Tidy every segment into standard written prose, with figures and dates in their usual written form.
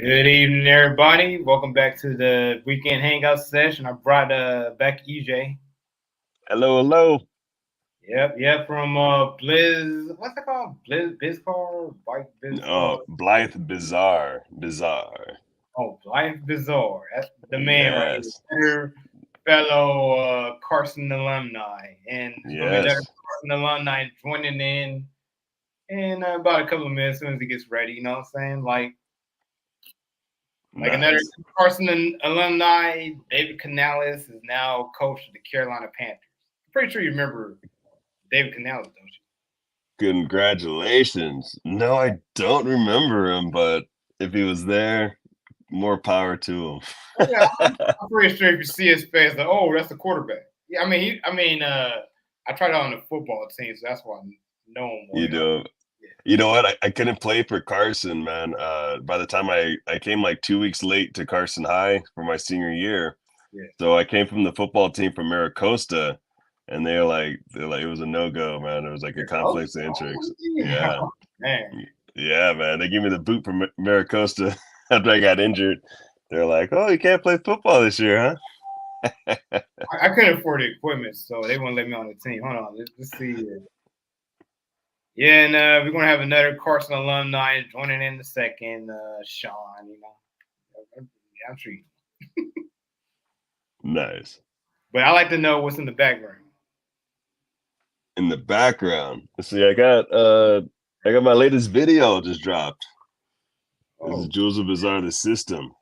Good evening, everybody. Welcome back to the weekend hangout session. I brought back EJ. Hello, hello. Yep, from Blizz. What's it called? Bizcar, Bike Bizcar. Blythe Bizarre. Oh, Life Bizarre. That's the man right here. Yes, Dear fellow Carson alumni, and it's gonna be another yes. Carson alumni joining in about a couple of minutes as soon as he gets ready. You know what I'm saying? Like another Nice. Carson alumni, David Canales is now coach of the Carolina Panthers. I'm pretty sure you remember David Canales, don't you? Congratulations. No, I don't remember him, but if he was there, more power to Oh, yeah, him. I'm pretty sure if you see his face, like, oh, that's the quarterback. Yeah, I tried out on the football team, so that's why I know him more. You You know, know, yeah, you know what? I couldn't play for Carson, man. By the time I came like 2 weeks late to Carson High for my senior year, yeah. so I came from the football team from Maricosta, and they're like it was a no go, man. It was like a You're close. conflict of interest. Oh, yeah, Yeah, man. yeah, man. They gave me the boot from Maricosta after I got injured. They're like, "Oh, you can't play football this year, huh?" I couldn't afford the equipment, so they wouldn't let me on the team. Hold on, let's see here. Yeah, and we're gonna have another Carson alumni joining in the second, Sean. I'm sure you. Nice. But I like to know what's in the background. In the background, see, I got my latest video just dropped. This is Oh, Jules of Bizarre the System.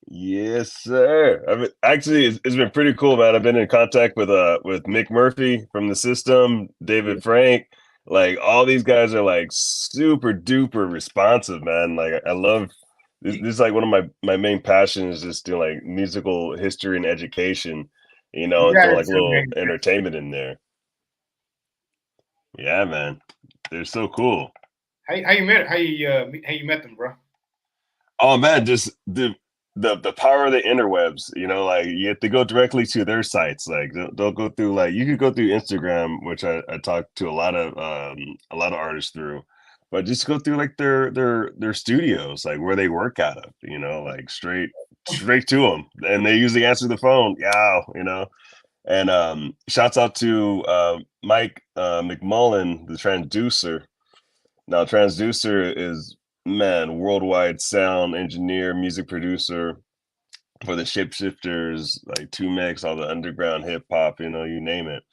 Yes, sir. I mean, actually, it's been pretty cool, man. I've been in contact with Mick Murphy from the System, yeah. David Frank. Like all these guys are like super duper responsive, man. Like I love this is like one of my main passions, just doing like musical history and education, You and got throw it like a too, little man. entertainment in there. Yeah, man. They're so cool. How you met them, bro? Oh man, just the power of the interwebs. Like you have to go directly to their sites. Like they'll go through like you could go through Instagram, which I talk to a lot of artists through, but just go through like their studios, like where they work out of. Like straight to them, and they usually answer the phone. Yeah, And shouts out to Mike McMullen, the transducer. Now, transducer is, man, worldwide sound engineer, music producer for the Shapeshifters, like 2Mix, all the underground hip hop, you name it.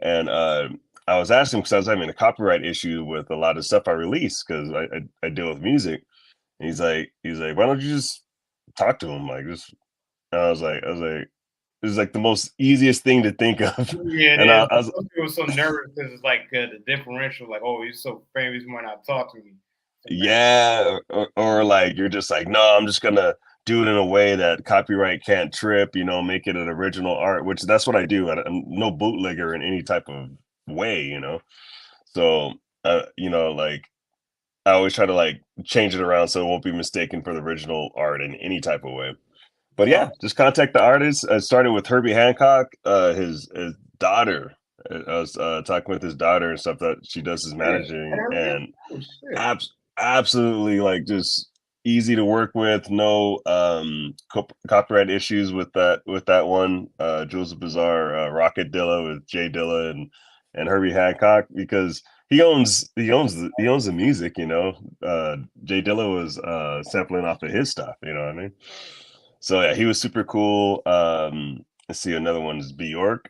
And I was asking because I was having a copyright issue with a lot of stuff I release because I deal with music. And he's like, why don't you just talk to him? Like, just, and I was like, this is like the most easiest thing to think of. Yeah, it And is. I was, Some people are so nervous because it's like the differential. Like, oh, he's so famous, he might not talk to me. So, man, yeah, or like you're just like, no, I'm just gonna do it in a way that copyright can't trip, make it an original art, which that's what I do. I'm no bootlegger in any type of way. So, like I always try to like change it around so it won't be mistaken for the original art in any type of way. But uh, yeah, just contact the artist. I started with Herbie Hancock, his daughter. I was talking with his daughter and stuff that she does his yeah, managing, hell yeah. and Oh shit. absolutely like just easy to work with, no copyright issues with that one. Jules Bizarre, Rocket Dilla with Jay Dilla and Herbie Hancock, because he owns the music. Jay Dilla was sampling off of his stuff, you know what I mean? So yeah, he was super cool. Let's see, another one is Bjork,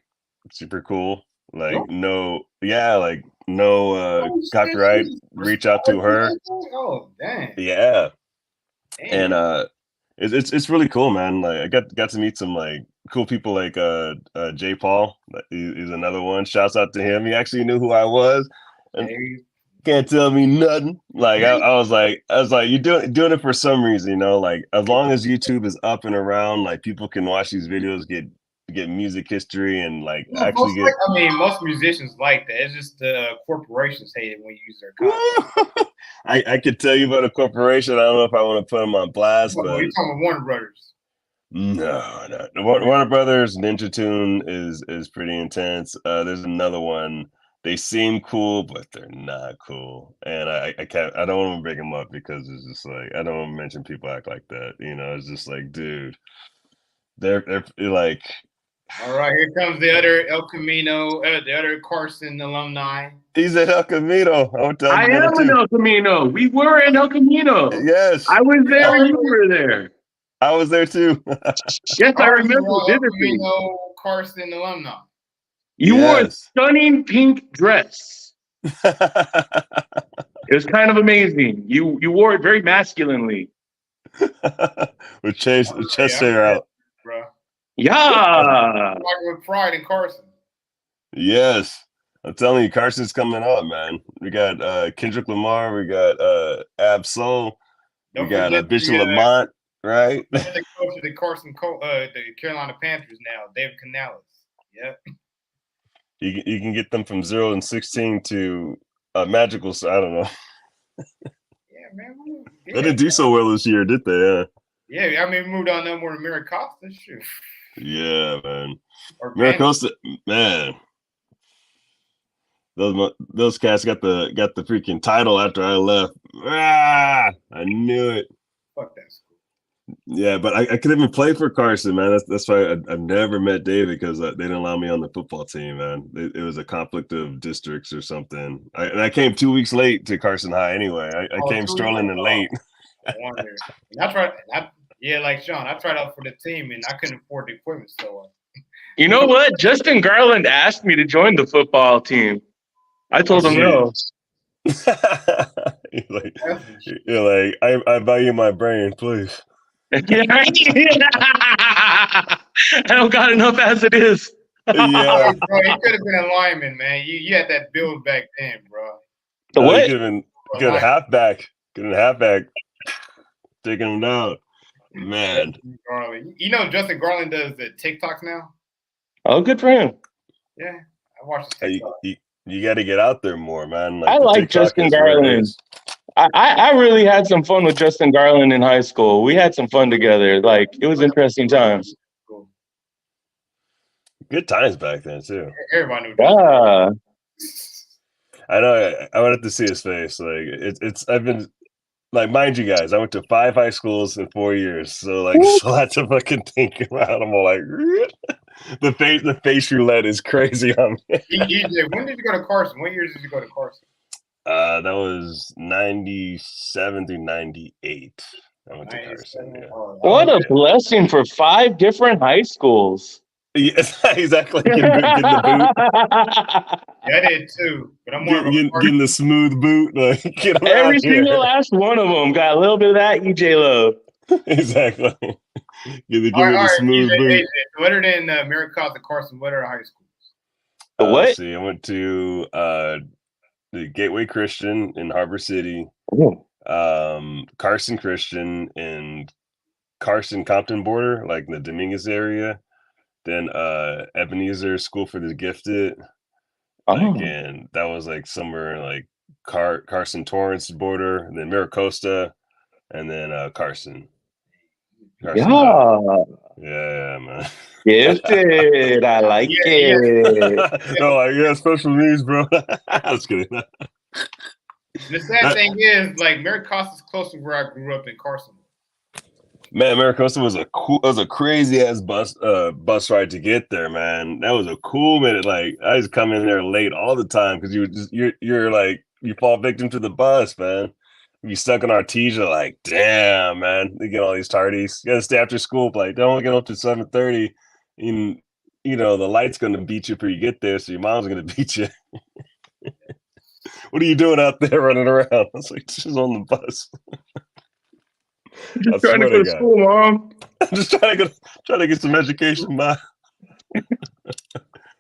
super cool. Yo, Like no, yeah, like no oh shit, copyright. she's Reach out to responding her. like that? Oh damn, Yeah, damn. and it's really cool, man. Like I got to meet some like cool people like Jay Paul. He's another one. Shouts out to him. He actually knew who I was, and Hey, can't tell me nothing. Like I was like, you're doing it for some reason, Like as long as YouTube is up and around, like people can watch these videos, get music history, and like no, actually get. most musicians like that. It's just the corporations hate it when you use their content. I could tell you about a corporation. I don't know if I want to put them on blast, Well, but you're talking about Warner Brothers. no. Warner Brothers, Ninja Tune is pretty intense. There's another one. They seem cool, but they're not cool. And I can't. I don't want to bring them up because it's just like I don't want to mention people act like that. It's just like, dude, they're like. All right, here comes the other El Camino, the other Carson alumni. He's at El Camino. I am in El Camino. We were in El Camino. Yes. I was there and you were there. I was there too. Yes, I remember El Camino Carson alumni. You wore a stunning pink dress. It was kind of amazing. You wore it very masculinely. With chest hair out. Bro. Yeah. With pride in Carson. Yes. I'm telling you, Carson's coming up, man. We got Kendrick Lamar, we got Absol, we got Bishop Lamont, right? The coach of the the Carolina Panthers now, David Canales. Yep. You can get them from 0 and 16 to magical. I don't know. Yeah, man. Yeah, they didn't do so well this year, did they? Yeah, I mean, we moved on no more to Miracosta. Shoot. Yeah, man. Miracosta, man. Those cats got the freaking title after I left. I knew it. Fuck that school. Yeah, but I couldn't even play for Carson, man. That's why I've never met David because they didn't allow me on the football team, man. It was a conflict of districts or something. I came 2 weeks late to Carson High anyway. I came strolling in late. I wonder. And I tried. Like Sean, I tried out for the team and I couldn't afford the equipment. So, you know what? Justin Garland asked me to join the football team. I told him no. you're like, I value my brain, please. I don't got enough as it is. Yeah, bro, you could have been a lineman, man. You had that build back then, bro. The what? You could have halfback. Getting halfback. Taking him down. Man. You know Justin Garland does the TikToks now? Oh, good for him. Yeah, I watched the TikTok. You got to get out there more, man. I like Justin Garland. I really had some fun with Justin Garland in high school. We had some fun together. Like, it was interesting times. Cool. Good times back then, too. Everybody knew that. I know. I wanted to see his face. Like, I've been, like, mind you guys, I went to 5 high schools in 4 years. So, like, it's a lot to fucking think about. I'm all like, the face roulette is crazy on me. When did you go to Carson? What years did you go to Carson? That was 97 through 98. I went to Carson. Yeah. What a blessing for 5 different high schools. Yeah, exactly. Getting the boot. Yeah, I did too. But I'm more getting the smooth boot. Like, every single last one of them got a little bit of that EJ love. Exactly. Give me the smooth boot. Other than Miracosta, Carson, what are high schools? What? See, I went to the Gateway Christian in Harbor City, Carson Christian in Carson Compton border, like in the Dominguez area. Then Ebenezer School for the Gifted. And that was like somewhere like Carson Torrance border, and then Miracosta, and then Carson. Yeah, man. Gifted. I like it. No, I got special needs, bro. I was kidding. The sad thing is, like, Miracosta's close to where I grew up in Carson. Man, Miracosta was a crazy ass bus ride to get there, man. That was a cool minute. Like, I just come in there late all the time because you're like, you fall victim to the bus, man. You stuck in Artesia, like, damn, man. They get all these tardies. You gotta stay after school, like, don't get up to 7:30. And the light's gonna beat you before you get there, so your mom's gonna beat you. What are you doing out there running around? I was like, she's on the bus. Just trying to go to school, Mom. I'm just trying to get some education, Mom.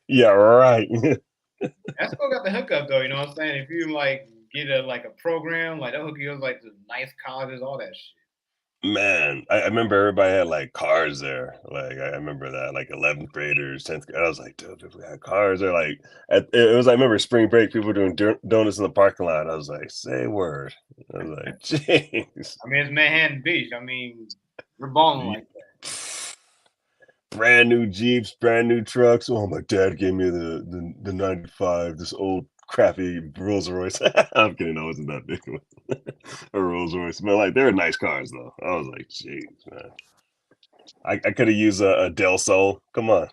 Yeah, right. That school got the hookup though, you know what I'm saying? If you like get a program, like they'll hook you up like to nice colleges, all that shit. Man, I remember everybody had like cars there. Like I remember that, like 11th graders, 10th. I was like, dude, people had cars there. Like it was. I remember spring break, people were doing donuts in the parking lot. I was like, say word. I was like, jeez. I mean, it's Manhattan Beach. I mean, we're balling like that. Brand new Jeeps, brand new trucks. Oh, my dad gave me the 95, this old crappy Rolls Royce. I'm kidding. I wasn't that big of a Rolls Royce, but like they're nice cars though. I was like, jeez, man. I could have used a Del Sol. Come on.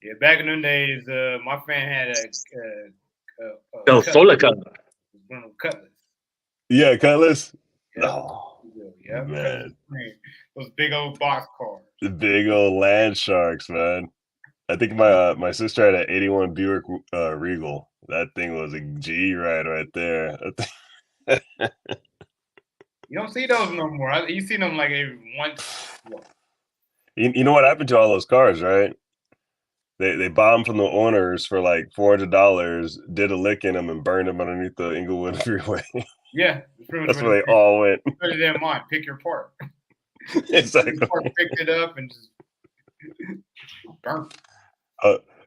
Yeah, back in the days, my fan had a Del Cutlass. Solica. One of them Cutlass. Yeah, Cutlass. Yep. Oh, Yep. man. Those big old box cars. The big old land sharks, man. I think my sister had an 81 Buick Regal. That thing was a G ride right there. You don't see those no more. You see them like every once. You know what happened to all those cars, right? They bought them from the owners for like $400, did a lick in them, and burned them underneath the Inglewood Freeway. Yeah, that's where they all went. Put it in mine. Pick your part. Exactly. Picked it up and just burnt.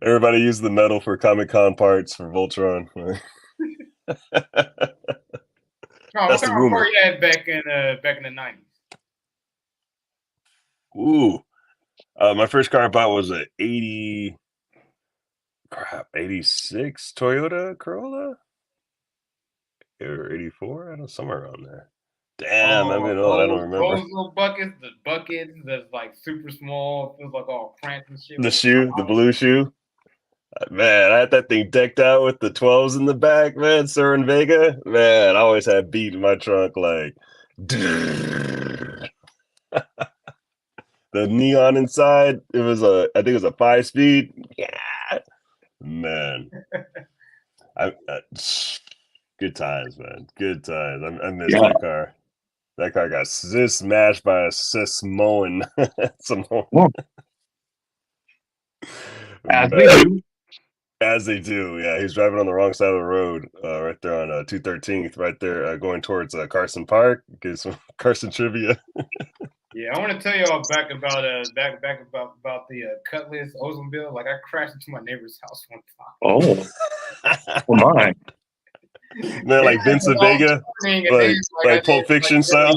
Everybody used the metal for Comic-Con parts for Voltron. No, what kind of car you had back in the 90s? Ooh, my first car I bought was a 86 Toyota Corolla or 84. I don't know, somewhere around there. Damn, I mean, I don't remember. Those little buckets that's like super small, feels like all cramped and shit. The blue shoe. Man, I had that thing decked out with the 12s in the back, man. Sir and Vega. Man, I always had beat in my trunk, like the neon inside. It was I think it was a 5-speed. Yeah, man. Good times, man. Good times. I miss that car. That car got smashed by a Samoan. As they do. As they do, yeah. He's driving on the wrong side of the road, right there on 213th, right there, going towards Carson Park. Get some Carson trivia. Yeah, I want to tell y'all back about the Cutlass Oldsmobile. Like I crashed into my neighbor's house one time. Oh my! Man, like Vincent Vega, like Pulp Fiction style.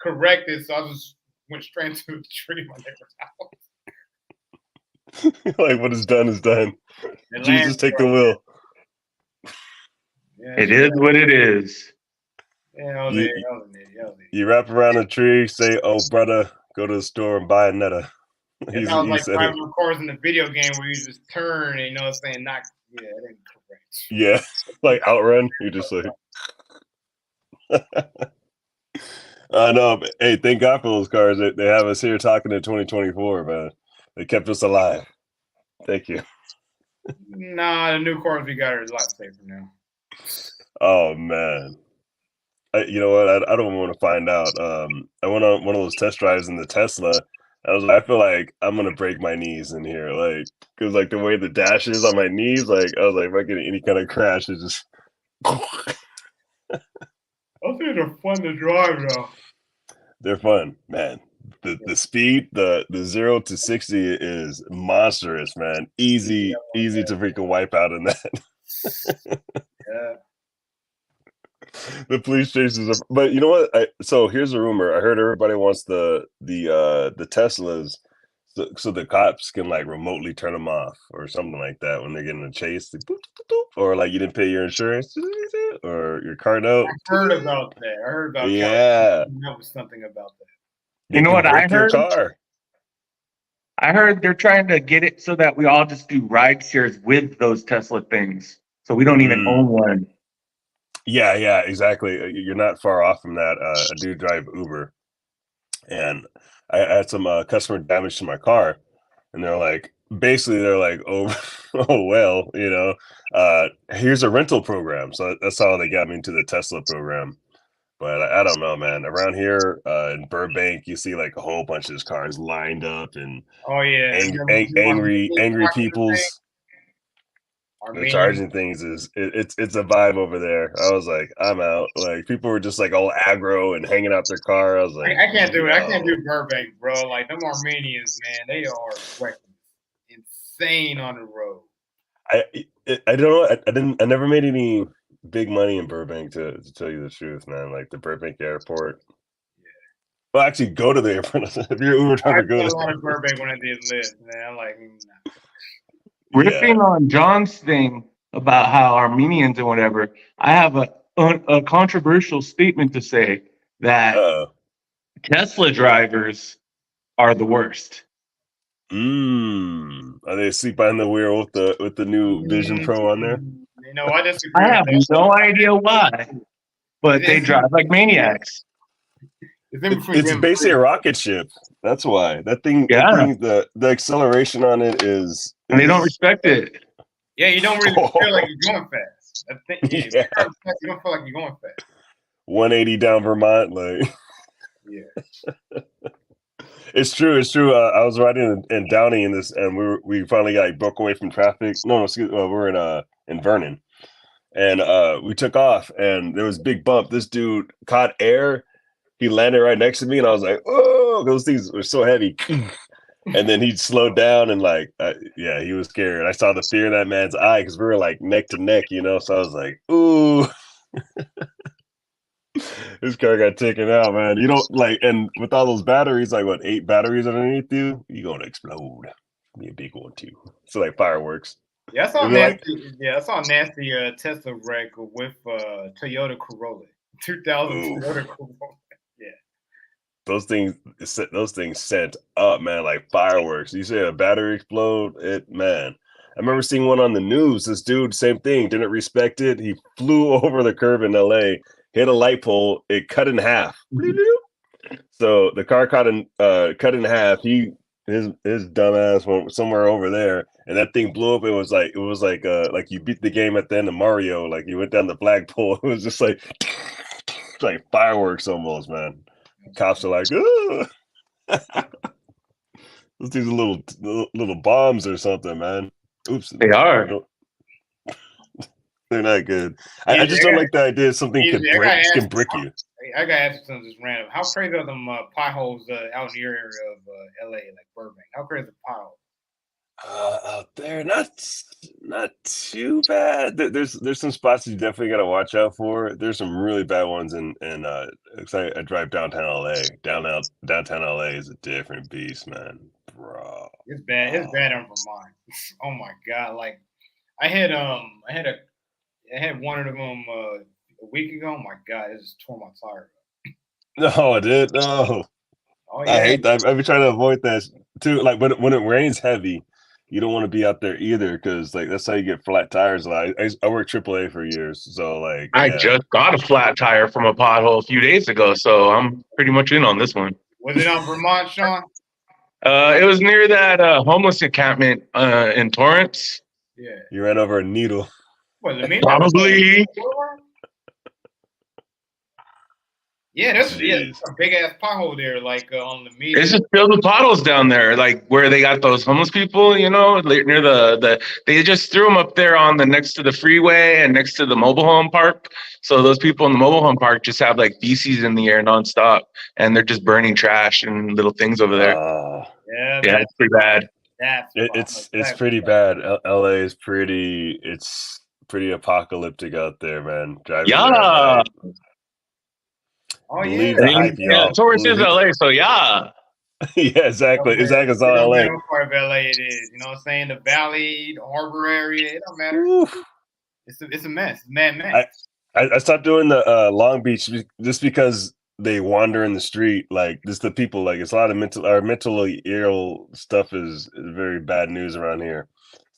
Corrected, so I just went straight into the tree in my neighbor's house. Like what is done is done. Jesus, take the wheel. Yeah, it is what it is. Yeah, you wrap around a tree, say, "Oh, brother, go to the store and buy a Netta." It sounds like driving cars in the video game where you just turn and saying not. Yeah, that ain't correct. Yeah, like Outrun. You just like. I know. But, hey, thank God for those cars. They have us here talking in 2024, man. They kept us alive. Thank you. Nah, the new cars we got are a lot safer now. Oh man. You know what? I don't want to find out. I went on one of those test drives in the Tesla. I feel like I'm gonna break my knees in here, like, cause like the way the dash is on my knees, like I was like, if I get any kind of crash, it's just. I think they're fun to drive though. They're fun, man. The speed, the 0 to 60 is monstrous, man. Easy to freaking wipe out in that. Yeah. The police chases are, but you know what? So here's a rumor. I heard everybody wants the Teslas, so the cops can like remotely turn them off or something like that when they're getting a chase, like, boop, boop, boop, or like you didn't pay your insurance or your car note. I heard about that. I heard about yeah. There was something about that. You know what I heard? Car. I heard they're trying to get it so that we all just do ride shares with those Tesla things, so we don't even own one. Yeah, exactly. You're not far off from that. I do drive Uber, and I had some customer damage to my car, and they're like, oh, oh well, here's a rental program. So that's how they got me into the Tesla program. But I don't know, man. Around here in Burbank, you see like a whole bunch of these cars lined up, and angry people's. The charging things it's a vibe over there. I was like, I'm out. Like people were just like all aggro and hanging out their car. I was like, I can't do it. I can't do Burbank, bro. Like them Armenians, man, they are insane on the road. I don't know. I never made any big money in Burbank to tell you the truth, man. Like the Burbank airport. Yeah. Well, actually, go to the airport if you're Uber driver. I did a lot of Burbank when I did live, man. I'm like, nah. Riffing on John's thing about how Armenians and whatever, I have a controversial statement to say that Tesla drivers are the worst. Are they asleep behind the wheel with the new Vision Pro on there? You know, I disagree. I have no idea why, but they drive like maniacs. It's basically a rocket ship. That's why that thing. The acceleration on it is, and they don't respect it. Yeah, you don't really feel like you're going fast. You don't feel like you're going fast. 180 down Vermont, like. Yeah. It's true. I was riding in Downey in this, and we finally broke away from traffic. No, excuse me. We're in Vernon, and we took off, and there was a big bump. This dude caught air. He landed right next to me, and I was like, "Oh, those things were so heavy." And then he slowed down, and he was scared. I saw the fear in that man's eye because we were like neck to neck, you know. So I was like, "Ooh." This car got taken out, man. You don't and with all those batteries, 8 batteries underneath you, you're gonna explode. Be a big one too. It's like fireworks. Yeah, I saw nasty. I saw a nasty Tesla wreck with Toyota Corolla, 2000 Toyota Corolla. Yeah, those things sent up, man, like fireworks. You say a battery explode, man. I remember seeing one on the news. This dude, same thing, didn't respect it. He flew over the curb in LA. Hit a light pole, it cut in half. So the car cut in half. His dumbass went somewhere over there, and that thing blew up. It was like you beat the game at the end of Mario. Like you went down the flagpole. It was just like fireworks almost, man. The cops are like, ugh. These are little bombs or something, man. Oops, they are. They're not good. I just don't like the idea something can brick you. I gotta ask you something just random. How crazy are them potholes out in your area of LA, like Burbank? How crazy are the potholes? Out there, not too bad. There's some spots you definitely gotta watch out for. There's some really bad ones in I drive downtown LA. Downtown LA is a different beast, man. Bro. It's bad. It's bad on Vermont. Oh my god! Like I had one of them a week ago. Oh my god, it just tore my tire up. No, I did. No. Oh, yeah. I hate that. I've been trying to avoid that too. Like when it rains heavy, you don't want to be out there either because that's how you get flat tires. Like I worked AAA for years, so I just got a flat tire from a pothole a few days ago, so I'm pretty much in on this one. Was it on Vermont, Sean? It was near that homeless encampment in Torrance. Yeah. You ran over a needle. Was it me? Probably. Yeah, there's a big ass pothole there, like on the media. It's just filled with potholes down there, like where they got those homeless people, you know, near they just threw them up there on the next to the freeway and next to the mobile home park. So those people in the mobile home park just have like feces in the air nonstop, and they're just burning trash and little things over there. Yeah, it's pretty bad. It's pretty bad. LA is pretty. It's pretty apocalyptic out there, man. Driving there, oh yeah, Torrance is LA, so yeah. Yeah, exactly. Exactly. It's all LA. Part of LA it is. You know what I'm saying? The Valley, the Harbor area, it don't matter. It's a mess. It's a mad mess. I stopped doing the Long Beach just because they wander in the street. Like this, the people. Like it's a lot of mentally ill stuff is very bad news around here.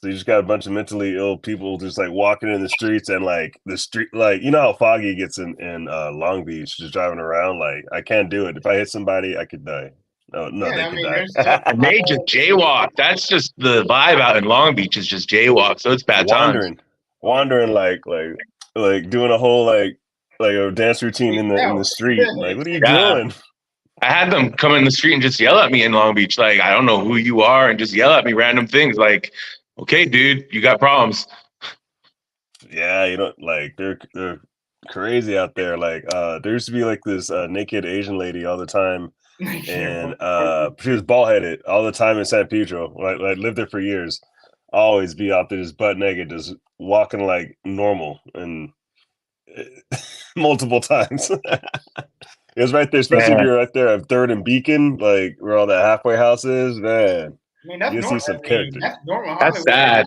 So you just got a bunch of mentally ill people just like walking in the streets and like the street, like you know how foggy it gets in Long Beach, just driving around. Like I can't do it. If I hit somebody, I could die. No, they could die. They just jaywalk. That's just the vibe out in Long Beach is just jaywalk. So it's bad times. Wandering like doing a whole like a dance routine in the street. Like what are you doing? I had them come in the street and just yell at me in Long Beach. Like I don't know who you are, and just yell at me random things like. Okay, dude, you got problems. Yeah, you know, like they're crazy out there. Like there used to be like this naked Asian lady all the time, and she was bald headed all the time in San Pedro. Like lived there for years. Always be out there just butt naked, just walking like normal, and multiple times. It was right there, especially if you're right there at 3rd and Beacon, like where all that halfway house is, man. I mean, that's you normal. See some character. That's normal. That's sad.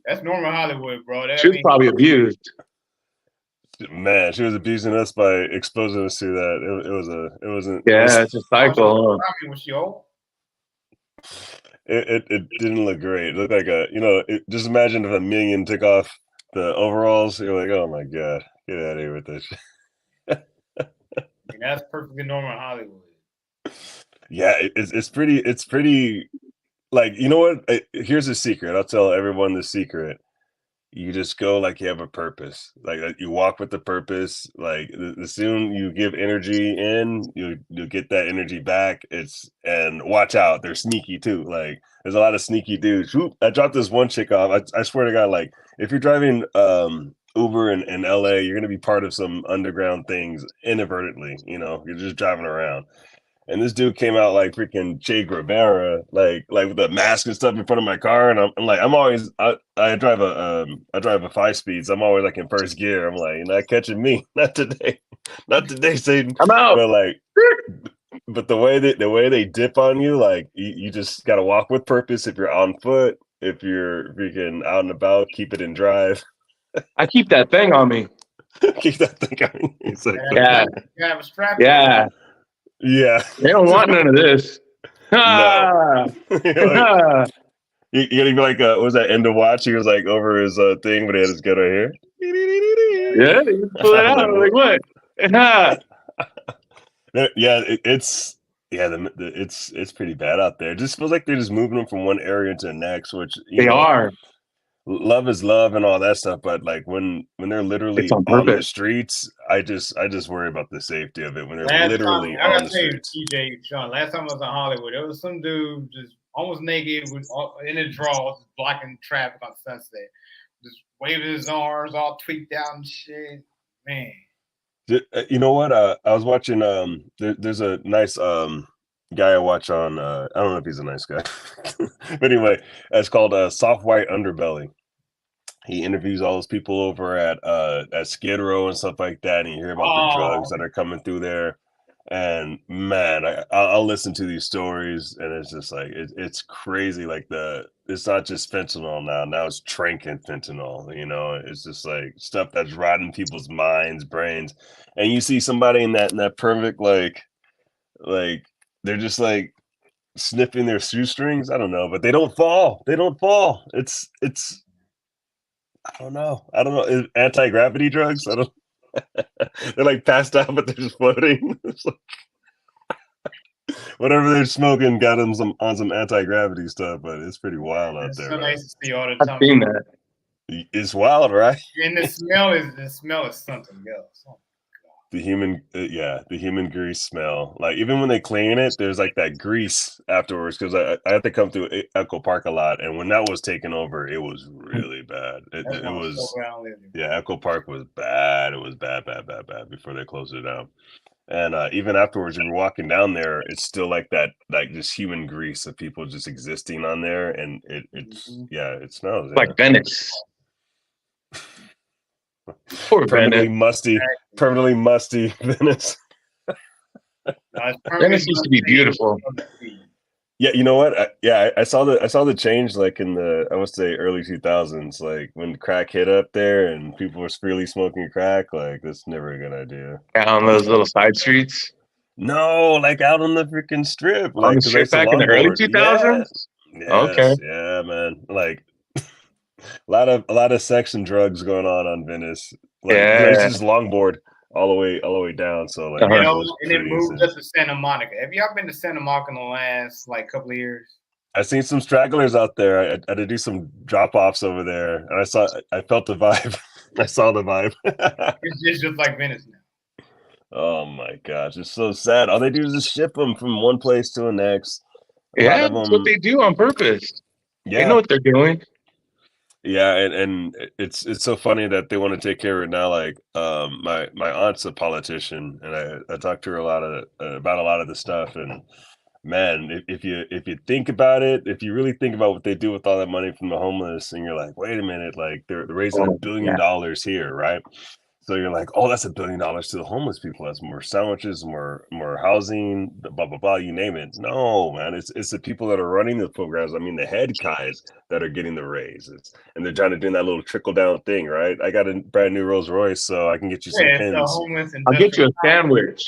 That's normal Hollywood, bro. That She was probably abused. Man, she was abusing us by exposing us to that. It wasn't. Yeah, it's a cycle. I mean, was she old? It didn't look great. It looked like just imagine if a million took off the overalls. You're like, oh my god, get out of here with this. I mean, that's perfectly normal Hollywood. Yeah, it's pretty. Like, you know what? Here's a secret. I'll tell everyone the secret. You just go like you have a purpose. Like you walk with the purpose. Like the soon you give energy in, you'll get that energy back. And watch out, they're sneaky too. Like there's a lot of sneaky dudes. I dropped this one chick off. I swear to God, like if you're driving Uber in LA, you're gonna be part of some underground things inadvertently. You're just driving around. And this dude came out like freaking Che Guevara, like with a mask and stuff in front of my car, and I'm like, I drive a 5-speed, so I'm always like in first gear. I'm like, you're not catching me, not today, Satan. I'm out. But the way they dip on you, like you just gotta walk with purpose. If you're on foot, if you're freaking out and about, keep it in drive. I keep that thing on me. Keep that thing on me. It's like, yeah, you have a strap. Yeah. They don't want none of this. No. You gotta be like, what was that End of Watch? He was like over his thing, but he had his gun right here. Yeah, you pull it out. I'm like, what? Yeah, it's pretty bad out there. It just feels like they're just moving them from one area to the next, which they are. Love is love and all that stuff, but like when they're literally on the streets, I just worry about the safety of it when they're literally on the streets. TJ, Sean, last time I was in Hollywood, there was some dude just almost naked in his drawers, blocking traffic on Sunset, just waving his arms, all tweaked out and shit. Man, you know what? I was watching. There's a nice guy I watch on. I don't know if he's a nice guy, but anyway, it's called Soft White Underbelly. He interviews all those people over at Skid Row and stuff like that, and you hear about the drugs that are coming through there. And man, I'll listen to these stories, and it's just like it's crazy. Like it's not just fentanyl now it's Tranken fentanyl. It's just like stuff that's rotting people's minds, brains. And you see somebody in that perfect like they're just like sniffing their shoestrings. I don't know, but they don't fall. It's I don't know. Anti-gravity drugs. I don't. They're like passed out, but they're just floating. Whatever they're smoking got them on some anti-gravity stuff, but it's pretty wild out there. So nice to see all the time. I've seen that. It's wild, right? And the smell is something else. Oh, the human grease smell. Like even when they clean it, there's like that grease afterwards. Because I have to come through Echo Park a lot, and when that was taken over, it was really bad. It was Echo Park was bad. It was bad before they closed it down. And even afterwards, when you're walking down there, it's still like that, like just human grease of people just existing on there, and it smells like Venice. Poor permanently musty Venice. Venice used to be beautiful. Yeah, you know what? I saw the change like in I would say early 2000s, like when crack hit up there and people were freely smoking crack. Like that's never a good idea. Out on those little side streets. No, like out on the freaking strip. On the strip back in the early 2000s. Yeah. Okay. Yeah, man. Like a lot of sex and drugs going on Venice. Like, it's just longboard all the way down. So like, and it moved us to Santa Monica. Have y'all been to Santa Monica in the last like couple of years? I've seen some stragglers out there. I had to do some drop offs over there, and I felt the vibe. I saw the vibe. It's just like Venice now. Oh my gosh, it's so sad. All they do is just ship them from one place to the next. That's what they do on purpose. Yeah. They know what they're doing. Yeah, and it's so funny that they want to take care of it now. Like my aunt's a politician, and I talked to her about a lot of the stuff. And man, if you think about it, if you really think about what they do with all that money from the homeless, and you're like, wait a minute, like they're raising $1 billion here, right? So you're like, oh, that's $1 billion to the homeless people. That's more sandwiches, more housing, blah blah blah. You name it. No, man, it's the people that are running the programs. I mean, the head guys that are getting the raises, and they're trying to do that little trickle down thing, right? I got a brand new Rolls Royce, so I can get you some It's the pins. homeless I'll get you a sandwich.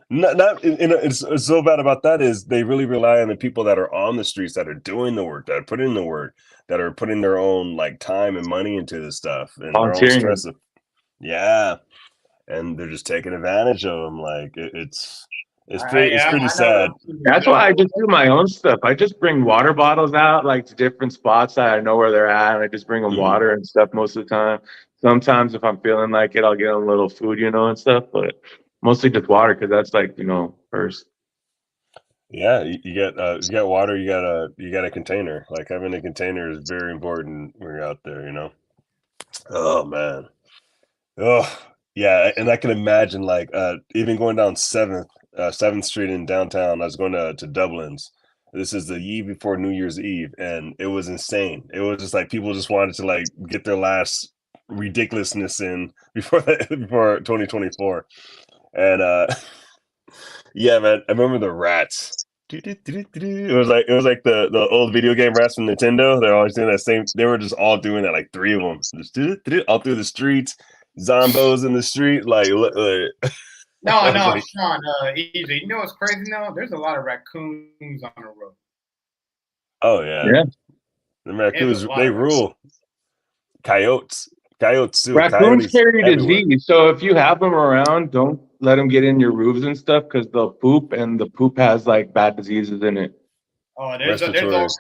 Not it's so bad about that is they really rely on the people that are on the streets that are doing the work, that are putting in the work, that are putting their own like time and money into this stuff and their own Volunteering. stress of, yeah, and they're just taking advantage of them. Like it's pretty sad. That's why I just do my own stuff. I just bring water bottles out like to different spots that I know where they're at, and I just bring them water and stuff most of the time. Sometimes if I'm feeling like it, I'll get them a little food, and stuff, but mostly just water because that's like, first. Yeah, you get water, you got a container. Like having a container is very important when you're out there. Oh man. Oh yeah, and I can imagine like even going down 7th Street in downtown. I was going to Dublin's. This is the eve before New Year's Eve, and it was insane. It was just like people just wanted to like get their last ridiculousness in before 2024. And yeah, man, I remember the rats. It was like the old video game rats from Nintendo. They're always doing that same. They were just all doing that, like 3 of them, just all through the streets. Zombos in the street, like. No, Sean, easy. You know what's crazy now? There's a lot of raccoons on the road. Oh yeah. The raccoons, they rule. Coyotes too. Raccoons carry everywhere. disease, so if you have them around, don't let them get in your roofs and stuff because they'll poop, and the poop has like bad diseases in it. Oh, there's all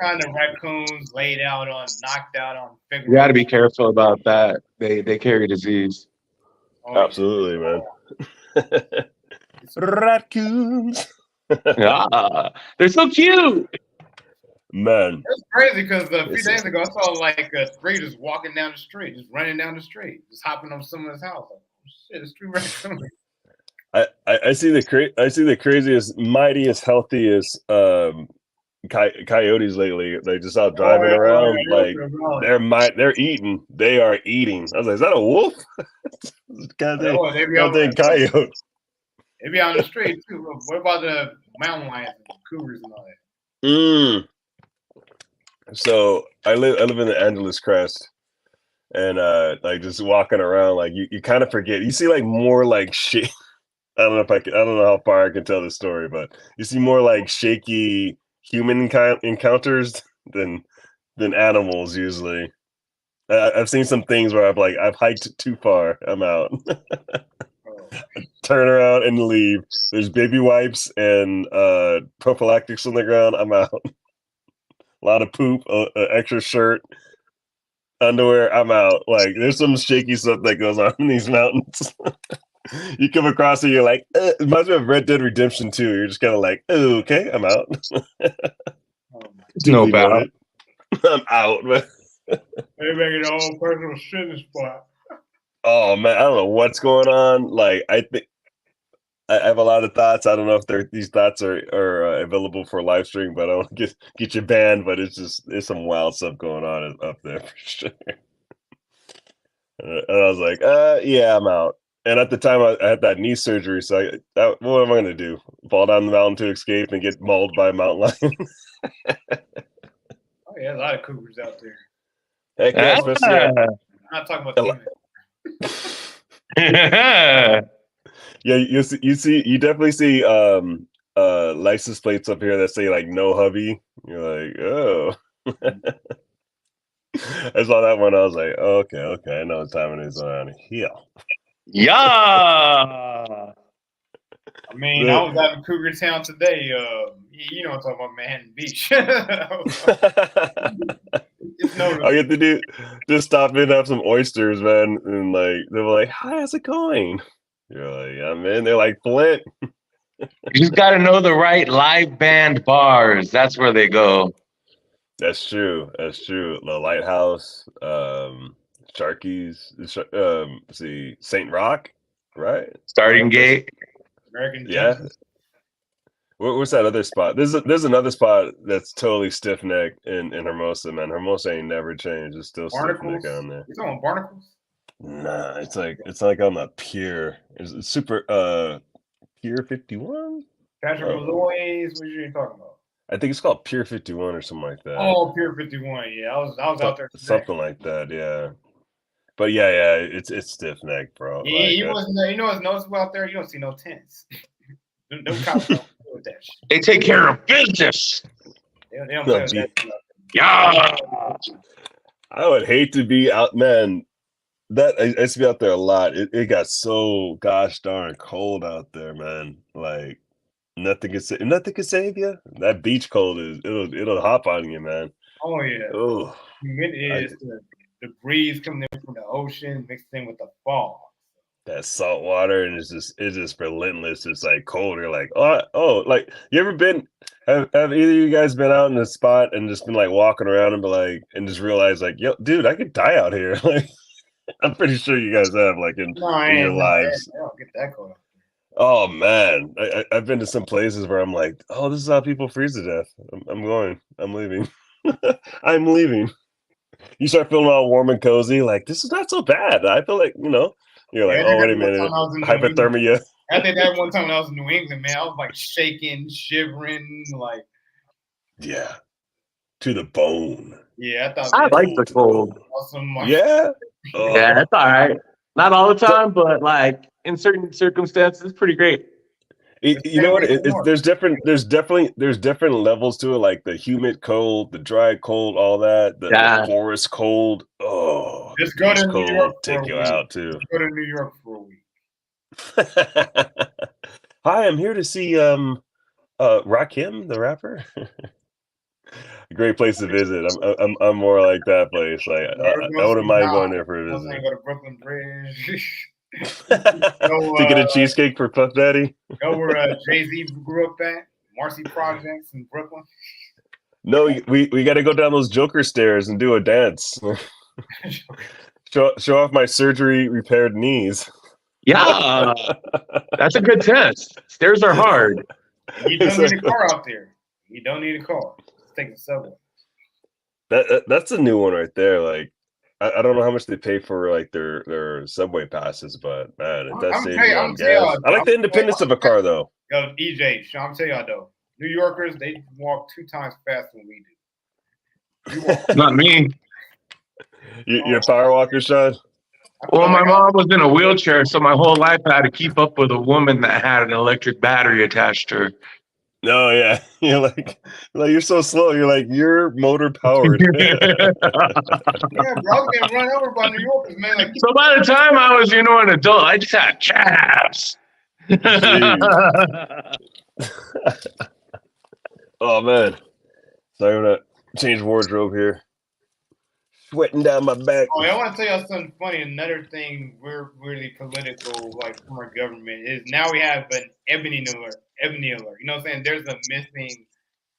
kind of raccoons knocked out on. You got to be careful about that. They carry disease. Oh, absolutely, man. Raccoons. Yeah, they're so cute. Man, it's crazy because a few days ago I saw like 3 just walking down the street, just running down the street, just hopping on someone's house. Like, oh, shit, it's 3 raccoons. I see the craziest, mightiest, healthiest coyotes lately. They just out driving around like they're eating. They are eating. I was like, is that a wolf? Goddamn coyote. They be on the street too. What about the mountain lions and cougars and all that? So I live in the Angeles Crest, and like just walking around, like you kind of forget. You see like more like shit. I don't know how far I can tell this story, but you see more like shaky human encounters than animals usually. I've seen some things where I've hiked too far. I'm out. Turn around and leave. There's baby wipes and prophylactics on the ground. I'm out. A lot of poop, extra shirt, underwear. I'm out. Like there's some shaky stuff that goes on in these mountains. You come across it, you're like, it reminds me of Red Dead Redemption 2. You're just kind of like, oh, okay, I'm out. No bad. I'm out, man. They make it all personal shitting spot. Oh man, I don't know what's going on. Like I think I have a lot of thoughts. I don't know if these thoughts are available for live stream, but I don't get you banned. But there's some wild stuff going on up there for sure. And I was like, yeah, I'm out. And at the time, I had that knee surgery, so what am I going to do? Fall down the mountain to escape and get mauled by a mountain lion? Oh yeah, a lot of cougars out there. Heck yeah, especially. I'm not talking about humans. Yeah, you definitely see license plates up here that say like no hubby. You're like, oh. I saw that one. I was like, oh, okay, I know what time it is around here. Yeah. I mean, I was out in Cougar Town today. You know what I'm talking about, Manhattan Beach. All you have to do just stop in, have some oysters, man, and like they were like, "Hi, how's it going?" You're like, "Yeah, man." They're like, "Flint." You just got to know the right live band bars. That's where they go. That's true. The Lighthouse, Sharky's, see, St. Rock, right? Starting Gate. American yeah. What's that other spot? There's another spot that's totally stiff neck in Hermosa, man. Hermosa ain't never changed. It's still stiff neck on there. You talking about Barnacles? Nah, it's like on the pier. It's super Pier 51? Patrick Malloy's. What are you talking about? I think it's called Pier 51 or something like that. Oh, Pier 51. Yeah, I was out there. Something like that, yeah. But yeah, it's stiff neck, bro. Yeah, Like, you know what's noticeable out there? You don't see no tents. No cops don't deal with that shit. They take care of business. They don't play with that shit. Yeah. I would hate to be out, man. That I used to be out there a lot. It got so gosh darn cold out there, man. Like nothing can save you. That beach cold it'll hop on you, man. Oh yeah. Oh, It is the breeze coming in from the ocean mixed in with the fog. that salt water, and it's just relentless. It's like cold. You're like, like you ever been? Have either of you guys been out in a spot and just been like walking around and be like, and just realize like, yo, dude, I could die out here. Like, I'm pretty sure you guys have like in your lives. I don't get that cold. Oh man, I've been to some places where I'm like, oh, this is how people freeze to death. I'm going. I'm leaving. I'm leaving. You start feeling all warm and cozy, like this is not so bad. I feel like you're like, oh wait a minute, hypothermia. I think that one time when I was in New England, man, I was like shaking, shivering, like yeah, to the bone. Yeah, I like the cold. Awesome. Yeah, yeah, that's all right. Not all the time, but like in certain circumstances, it's pretty great. You know what? There's different levels to it, like the humid cold, the dry cold, all that. The forest cold. Oh, just go to New York. Take you out too. Just go to New York for a week. Hi, I'm here to see Rakim, the rapper. Great place to visit. I'm more like that place. Like I wouldn't mind going there for a visit. Go to Brooklyn Bridge. To get a cheesecake for Puff Daddy. Go where Jay-Z grew up at, Marcy Projects in Brooklyn. No, we got to go down those Joker stairs and do a dance. show off my surgery repaired knees. Yeah, that's a good test. Stairs are hard. You don't need a car out there. You don't need a car. Just take the subway. That's a new one right there. Like. I don't know how much they pay for like their subway passes, but man, if that saves you on gas. I like the independence of a car though. Yo, EJ, I'm telling y'all though, New Yorkers, they walk 2 times faster than we do. Not me. You're a power walker, Sean? Well, my mom was in a wheelchair, so my whole life I had to keep up with a woman that had an electric battery attached to her. No, yeah, you're like you're so slow. You're like you're motor powered. Yeah, bro, I was getting run over by New Yorkers, man. Like, so by the time I was, an adult, I just had chaps. Oh man, so I'm gonna change wardrobe here. Sweating down my back. Oh, I want to tell y'all something funny. Another thing we're really political, like from our government, is now we have an ebony alert. You know what I'm saying? There's a missing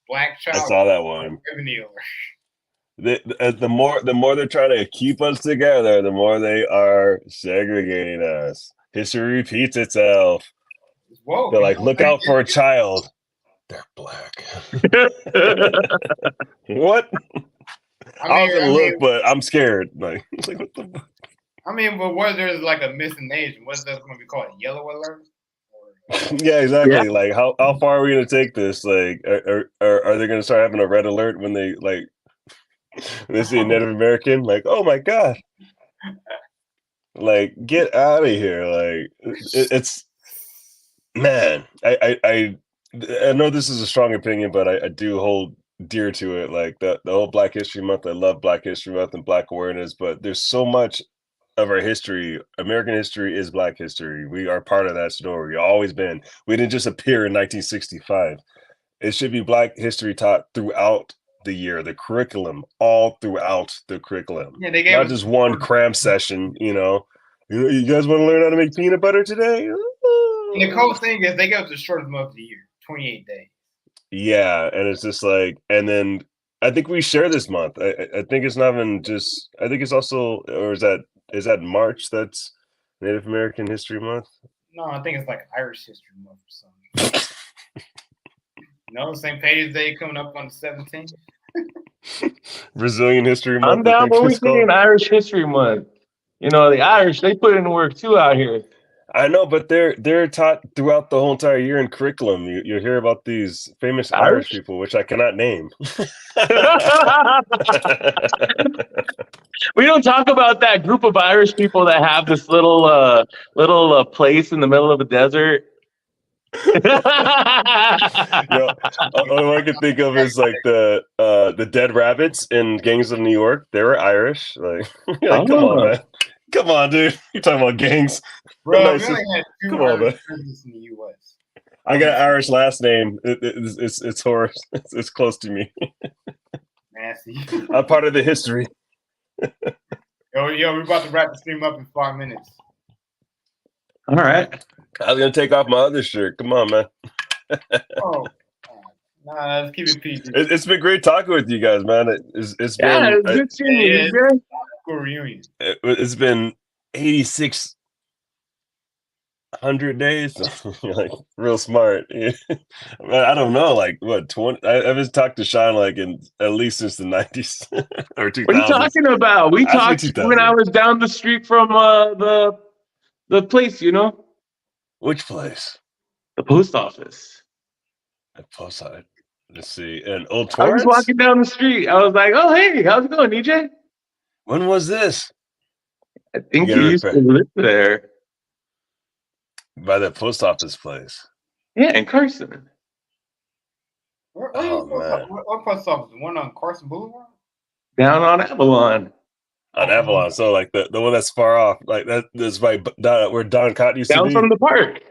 black child. I saw that one. Ebony alert. The more they're trying to keep us together, the more they are segregating us. History repeats itself. Whoa, they're like, look out for a child. They're black. What? I was gonna look, but I'm scared. Like what the fuck? I mean, but what there's like a missing Asian? What's that going to be called? Yellow alert? Yeah, exactly. Yeah. Like, how far are we gonna take this? Like, are they gonna start having a red alert when they see a Native American? Like, oh my god! Like, get out of here! Like, it's man. I know this is a strong opinion, but I do hold dear to it. Like the whole Black History Month. I love Black History Month and Black awareness, but there's so much of our history. American history is Black history. We are part of that story. Always been. We didn't just appear in 1965. It should be Black history taught throughout the year, the curriculum, all throughout the curriculum. Yeah, they gave not just one cram session. You guys want to learn how to make peanut butter today? And the cool thing is they gave us the shortest month of the year, 28 days. Yeah, and it's just like, and then I think we share this month. I think it's not even just. I think it's also, or is that March? That's Native American History Month. No, I think it's like Irish History Month or something. St. Patrick's Day coming up on the 17th. Brazilian History Month. I'm down when we sing Irish History Month. You know, the Irish, they put in work too out here. I know, but they're taught throughout the whole entire year in curriculum. You hear about these famous Irish people, which I cannot name. We don't talk about that group of Irish people that have this little place in the middle of the desert. All I can think of is like the Dead Rabbits in Gangs of New York. They were Irish. Like, come on, man. Come on, dude. You're talking about gangs. Bro, we only had 2 Irish prisoners in the U.S. I got an Irish last name. It's Horace. It's close to me. Nasty. I'm part of the history. Yo, we're about to wrap the stream up in 5 minutes. All right. I was gonna take off my other shirt. Come on, man. Nah, let's keep it PG. It's been great talking with you guys, man. It's been good seeing you. Cool reunion. It's been 8,600 days. Like real smart. I don't know, like what 20? I haven't talked to Sean like in at least since the 90s or 2000s. What are you talking about? We talked when I was down the street from the place, you know. Which place? The post office. The post office. Let's see. And Old Torrance? I was walking down the street. I was like, "Oh, hey, how's it going, EJ?" When was this? I think you used to live there. By the post office place. Yeah, in Carson. What post office? The one on Carson Boulevard? Down on Avalon. On Avalon, so like the one that's far off, like that's by where Don Cott used to be. Down from the park.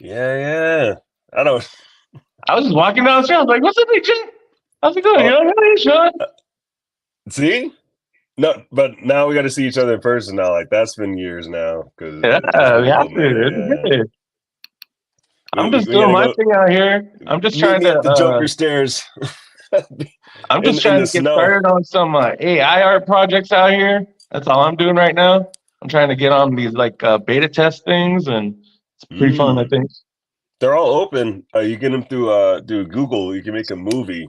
Yeah. I was just walking down the street. I was like, "What's up, EJ? How's it going?" You're like, "Hey, Sean." See? No, but now we got to see each other in person now. Like that's been years now. Cause we have to. I'm just doing my thing out here. I'm just trying to the Joker stairs. I'm just trying to get started on some AI art projects out here. That's all I'm doing right now. I'm trying to get on these like beta test things, and it's pretty fun, I think. They're all open. You get them through Google. You can make a movie.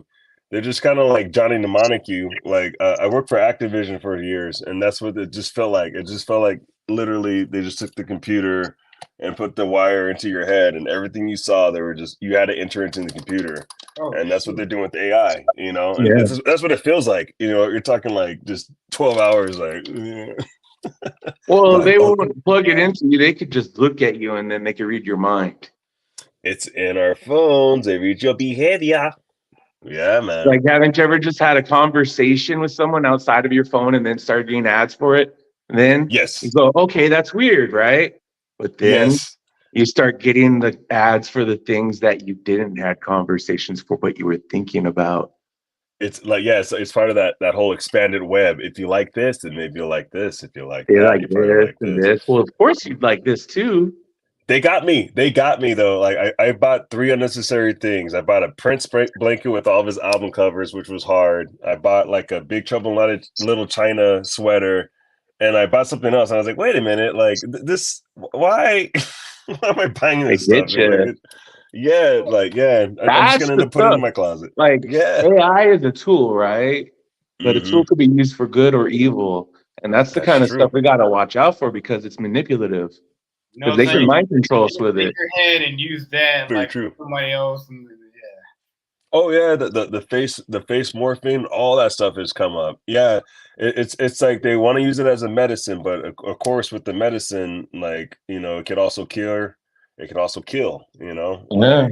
They're just kind of like Johnny Mnemonic you. Like I worked for Activision for years, and that's what it just felt like. It just felt like literally they just took the computer and put the wire into your head, and everything you saw, you had to enter into the computer. And that's what they're doing with AI, you know. And that's what it feels like. You know, you're talking like just 12 hours, like. Well, they won't plug it into you. They could just look at you, and then they can read your mind. It's in our phones. They read your behavior. Yeah, man. Like, haven't you ever just had a conversation with someone outside of your phone and then started getting ads for it? And then you go, okay, that's weird, right? But then you start getting the ads for the things that you didn't have conversations for, but you were thinking about. It's like, it's part of that whole expanded web. If you like this, then maybe you'll like this. If you like this. Well, of course you'd like this too. They got me though. Like I bought 3 unnecessary things. I bought a Prince blanket with all of his album covers, which was hard. I bought like a Big Trouble in Little China sweater, and I bought something else. And I was like, wait a minute, like this? Why? Why am I buying this stuff? I'm just gonna end up putting it in my closet. Like AI is a tool, right? But a tool could be used for good or evil, and that's the kind of stuff we gotta watch out for because it's manipulative. Because they can mind control us with it. Your head and use that like somebody else. And, Oh yeah, the face morphine, all that stuff has come up. Yeah, it's like they want to use it as a medicine, but of course with the medicine, like it could also cure, it could also kill. Yeah.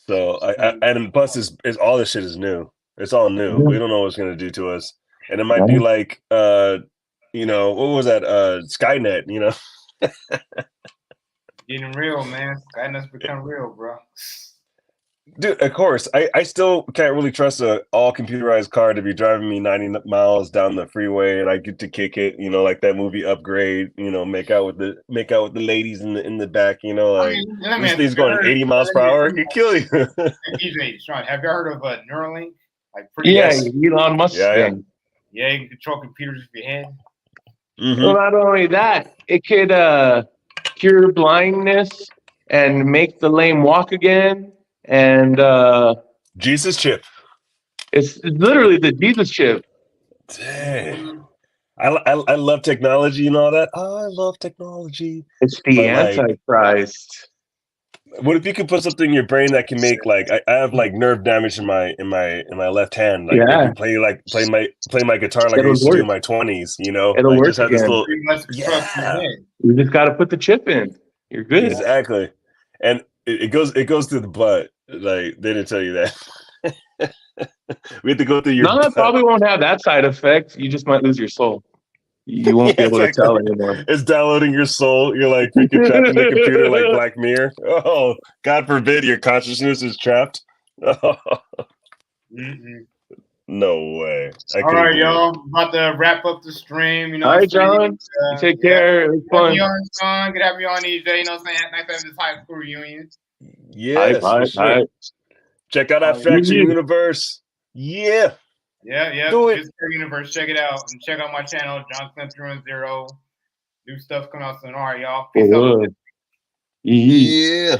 So and plus is all this shit is new. It's all new. We don't know what it's gonna do to us, and it might be like what was that Skynet? Getting real, man. Skynet's become real, bro. Dude, of course. I still can't really trust a all computerized car to be driving me 90 miles down the freeway, and I get to kick it, like that movie Upgrade, make out with the ladies in the back, like this thing's going 80 miles per hour, it could kill you. EJ, Sean, have you heard of Neuralink? Like Elon Musk thing. Yeah, you can control computers with your head. Well, not only that, it could cure blindness and make the lame walk again. And Jesus chip. It's literally the Jesus chip. Dang. I love technology and all that. Oh, I love technology. It's the But, like, Antichrist. what if you could put something in your brain that can make like I have like nerve damage in my left hand, like Yeah. maybe play my guitar like I It'll used to do work. in my 20s, you know? It'll Like work just have this again. little Pretty much construct your yeah, head. You just got to put the chip in. You're good. exactly. And it goes through the butt. Like they didn't tell you that. We have to go through your No, that butt. probably won't have that side effect. You just might lose your soul. You won't be Yeah, able to exactly. tell anymore. It's downloading your soul. You're like freaking trapped in the computer like Black Mirror. Oh, God forbid your consciousness is trapped. Mm-mm. No way. I All couldn't right, do it. y'all. About to wrap up the stream. You know All what I'm right, saying? John. You take Yeah. care. It was Good to have me fun. on, Sean. Good to have me on, EJ. You know what I'm saying? Nice to have this high school reunion. Yes, for sure. Check out that Faction Universe. Yeah. Yeah. Do it. Just for Universe. Check it out. And check out my channel, John Clem 310. New stuff coming out soon. All right, y'all. Peace out. Yeah. Yeah.